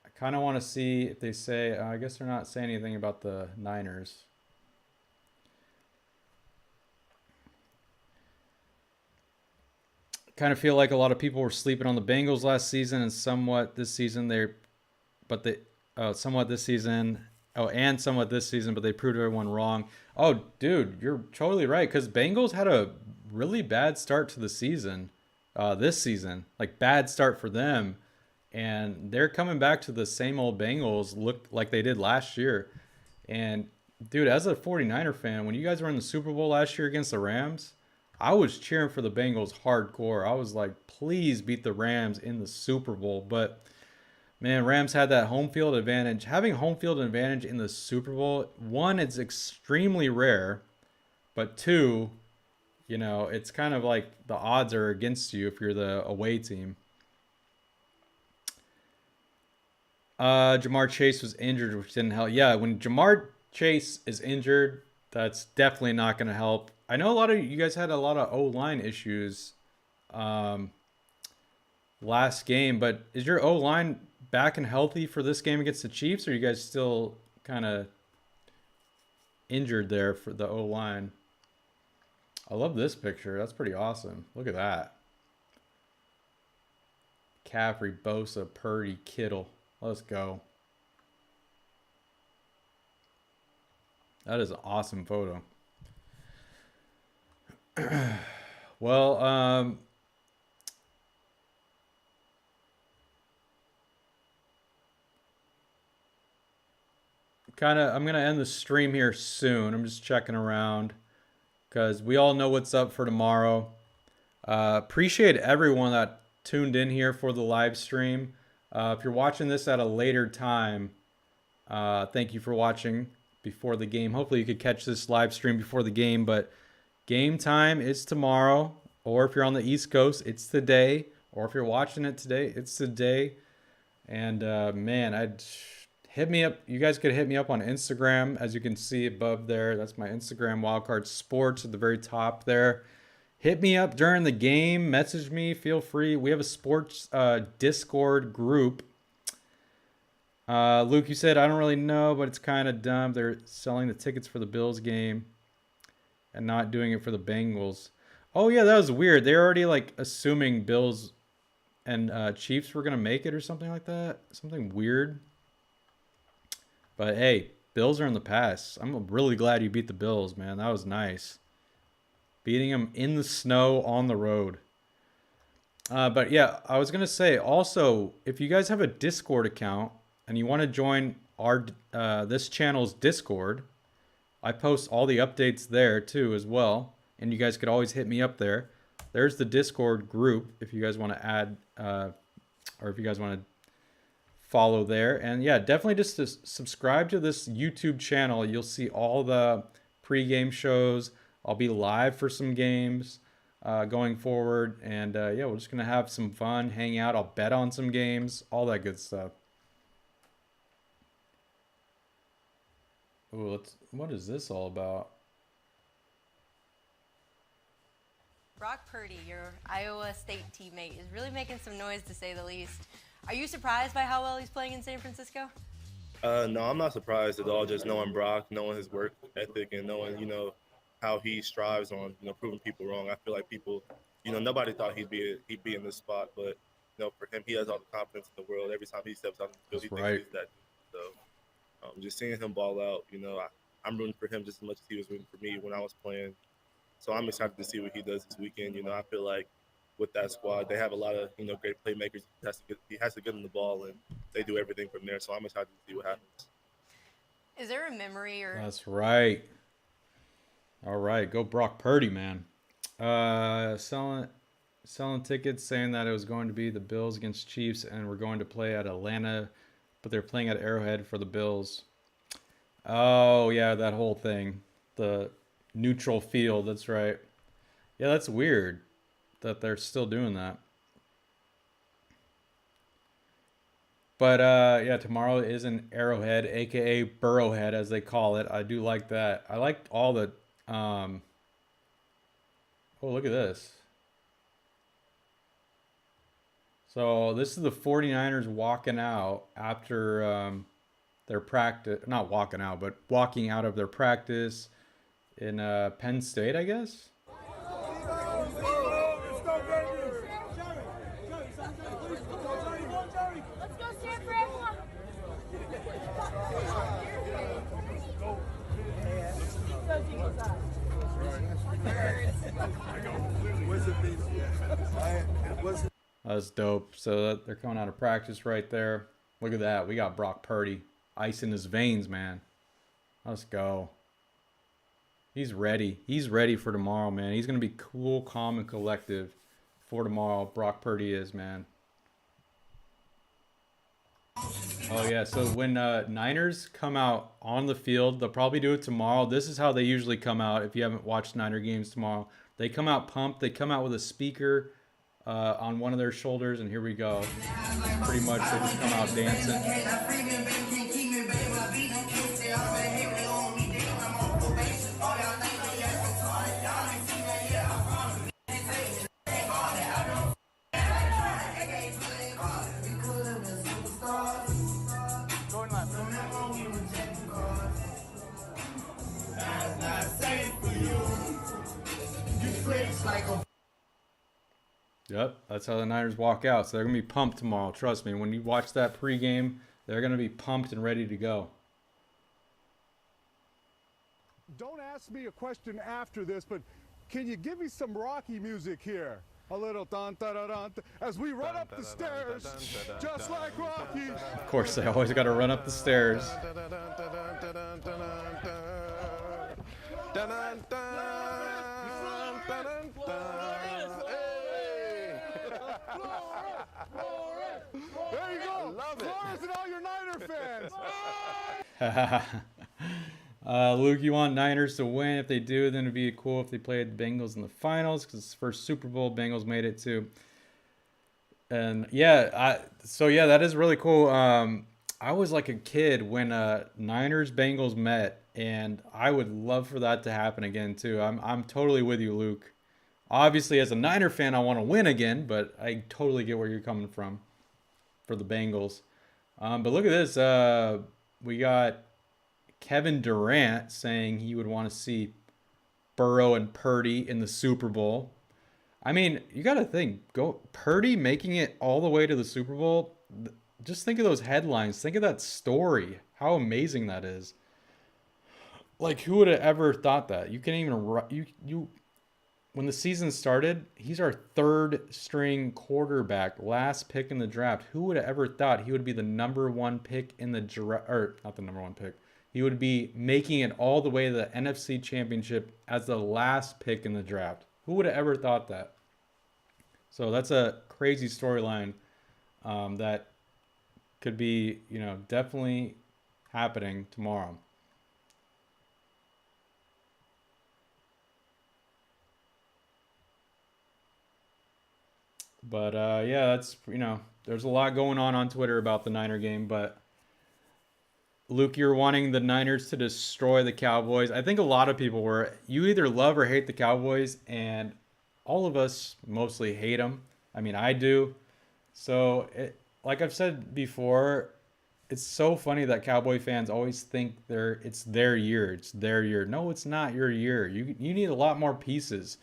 I kind of want to see if they say, I guess they're not saying anything about the Niners. Kind of feel like a lot of people were sleeping on the Bengals last season and somewhat this season. Somewhat this season, but they proved everyone wrong. Oh, dude, you're totally right. Because Bengals had a really bad start to the season, this season. Like, bad start for them. And they're coming back to the same old Bengals look like they did last year. And, dude, as a 49er fan, when you guys were in the Super Bowl last year against the Rams, I was cheering for the Bengals hardcore. I was like, please beat the Rams in the Super Bowl. But man, Rams had that home field advantage. Having home field advantage in the Super Bowl, one, it's extremely rare. But two, you know, it's kind of like the odds are against you if you're the away team. Jamar Chase was injured, which didn't help. Yeah, when Jamar Chase is injured, that's definitely not going to help. I know a lot of you guys had a lot of O-line issues last game, but is your O-line back and healthy for this game against the Chiefs, or are you guys still kind of injured there for the O-line? I love this picture. That's pretty awesome. Look at that. Caffrey, Bosa, Purdy, Kittle. Let's go. That is an awesome photo. Well, I'm going to end the stream here soon. I'm just checking around because we all know what's up for tomorrow. Appreciate everyone that tuned in here for the live stream. If you're watching this at a later time, thank you for watching before the game. Hopefully you could catch this live stream before the game, but game time is tomorrow, or if you're on the East Coast, it's today, or if you're watching it today, it's today. And man, I'd hit me up. You guys could hit me up on Instagram, as you can see above there. That's my Instagram, Wildcard Sports, at the very top there. Hit me up during the game. Message me. Feel free. We have a sports Discord group. Luke, you said, I don't really know, but it's kind of dumb. They're selling the tickets for the Bills game. and not doing it for the Bengals. Oh yeah, that was weird. They're already like assuming Bills and Chiefs were gonna make it or something like that. Something weird. But hey, Bills are in the past. I'm really glad you beat the Bills, man. That was nice. Beating them in the snow on the road. But yeah, I was gonna say also, if you guys have a Discord account and you want to join our this channel's Discord, I post all the updates there too as well, and you guys could always hit me up there. There's the Discord group if you guys want to add, or if you guys want to follow there. And yeah, definitely just to subscribe to this YouTube channel. You'll see all the pregame shows. I'll be live for some games going forward, and yeah, we're just gonna have some fun, hang out. I'll bet on some games, all that good stuff. Ooh, what is this all about? Brock Purdy, your Iowa State teammate, is really making some noise to say the least. Are you surprised by how well he's playing in San Francisco? No, I'm not surprised at all. Just knowing Brock, knowing his work ethic, and knowing, how he strives on, proving people wrong. I feel like people, nobody thought he'd be in this spot, but for him, he has all the confidence in the world. Every time he steps out in the field, he thinks he's that. So, just seeing him ball out, I'm rooting for him just as much as he was rooting for me when I was playing. So I'm excited to see what he does this weekend. I feel like with that squad, they have a lot of great playmakers. He has to get them the ball, and they do everything from there. So I'm excited to see what happens. Is there a memory or? That's right. All right, go Brock Purdy, man. Selling tickets, saying that it was going to be the Bills against Chiefs, and we're going to play at Atlanta, but they're playing at Arrowhead for the Bills. Oh yeah, that whole thing, the neutral field. That's right. Yeah, that's weird that they're still doing that. But yeah, tomorrow is an Arrowhead, aka Burrowhead, as they call it. I do like that. I like all the. Oh, look at this. So this is the 49ers walking out after their practice. Not walking out, but walking out of their practice in Penn State, I guess. That's dope. So they're coming out of practice right there. Look at that. We got Brock Purdy. Ice in his veins, man. Let's go. He's ready. He's ready for tomorrow, man. He's going to be cool, calm, and collective for tomorrow. Brock Purdy is, man. Oh, yeah. So when Niners come out on the field, they'll probably do it tomorrow. This is how they usually come out if you haven't watched Niner games tomorrow. They come out pumped. They come out with a speaker on one of their shoulders, and here we go. Pretty much they just come out dancing. Yep, that's how the Niners walk out. So they're going to be pumped tomorrow. Trust me, when you watch that pregame, they're going to be pumped and ready to go. Don't ask me a question after this, but can you give me some Rocky music here? A little dun dun dun dun as we run up the stairs, just like Rocky. Of course, they always got to run up the stairs. There you go. Love it. Flores and all your Niner fans. Luke, you want Niners to win. If they do, then it'd be cool if they played the Bengals in the finals, because it's the first Super Bowl Bengals made it to. And yeah, so yeah, that is really cool. I was like a kid when Niners Bengals met, and I would love for that to happen again too. I'm totally with you, Luke. Obviously, as a Niner fan, I want to win again, but I totally get where you're coming from for the Bengals. But look at this. We got Kevin Durant saying he would want to see Burrow and Purdy in the Super Bowl. I mean, you got to think, Purdy making it all the way to the Super Bowl. Just think of those headlines. Think of that story. How amazing that is. Like, who would have ever thought that? You can't even when the season started, he's our third string quarterback, last pick in the draft. Who would have ever thought he would be the number one pick in the draft? Or not the number one pick. He would be making it all the way to the NFC Championship as the last pick in the draft. Who would have ever thought that? So that's a crazy storyline that could be, definitely happening tomorrow. But yeah, that's, there's a lot going on Twitter about the Niner game. But Luke, you're wanting the Niners to destroy the Cowboys. I think a lot of people were. You either love or hate the Cowboys, and all of us mostly hate them. I mean, I do. So, like I've said before, it's so funny that Cowboy fans always think it's their year. It's their year. No, it's not your year. You need a lot more pieces.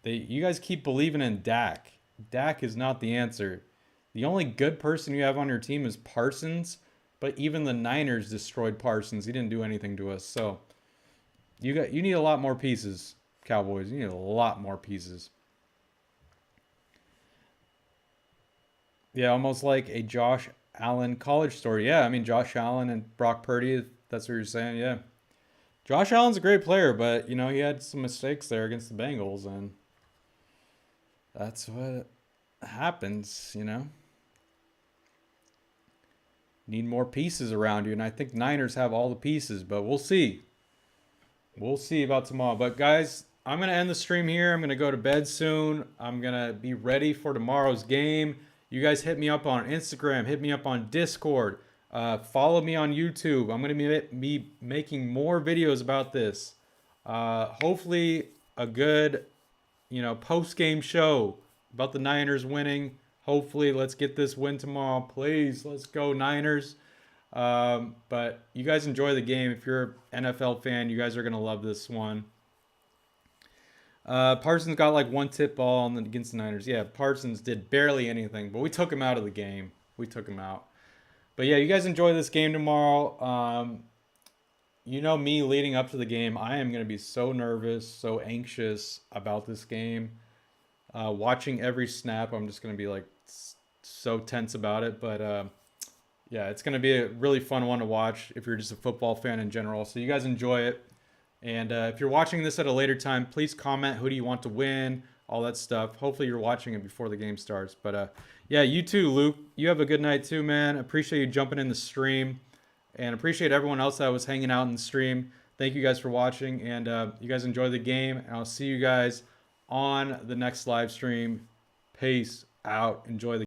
You guys keep believing in Dak. Dak is not the answer. The only good person you have on your team is Parsons, but even the Niners destroyed Parsons. He didn't do anything to us. So you need a lot more pieces, Cowboys. You need a lot more pieces. Yeah, almost like a Josh Allen college story. Yeah, I mean, Josh Allen and Brock Purdy, that's what you're saying, yeah. Josh Allen's a great player, but, he had some mistakes there against the Bengals, and that's what happens, Need more pieces around you, and I think Niners have all the pieces, but we'll see. We'll see about tomorrow. But, guys, I'm going to end the stream here. I'm going to go to bed soon. I'm going to be ready for tomorrow's game. You guys hit me up on Instagram. Hit me up on Discord. Follow me on YouTube. I'm going to be making more videos about this. Hopefully a good, post-game show about the Niners winning. Hopefully, let's get this win tomorrow. Please, let's go Niners. But you guys enjoy the game. If you're an NFL fan, you guys are going to love this one. Parsons got like one tip ball against the Niners. Yeah, Parsons did barely anything, but we took him out of the game. We took him out. But yeah, you guys enjoy this game tomorrow. Me leading up to the game, I am going to be so nervous, so anxious about this game. Watching every snap, I'm just going to be like so tense about it. But yeah, it's going to be a really fun one to watch if you're just a football fan in general. So you guys enjoy it. And if you're watching this at a later time, please comment who do you want to win, all that stuff. Hopefully you're watching it before the game starts. But yeah, you too, Luke. You have a good night too, man. Appreciate you jumping in the stream. And appreciate everyone else that was hanging out in the stream. Thank you guys for watching. And you guys enjoy the game. And I'll see you guys on the next live stream. Peace out. Enjoy the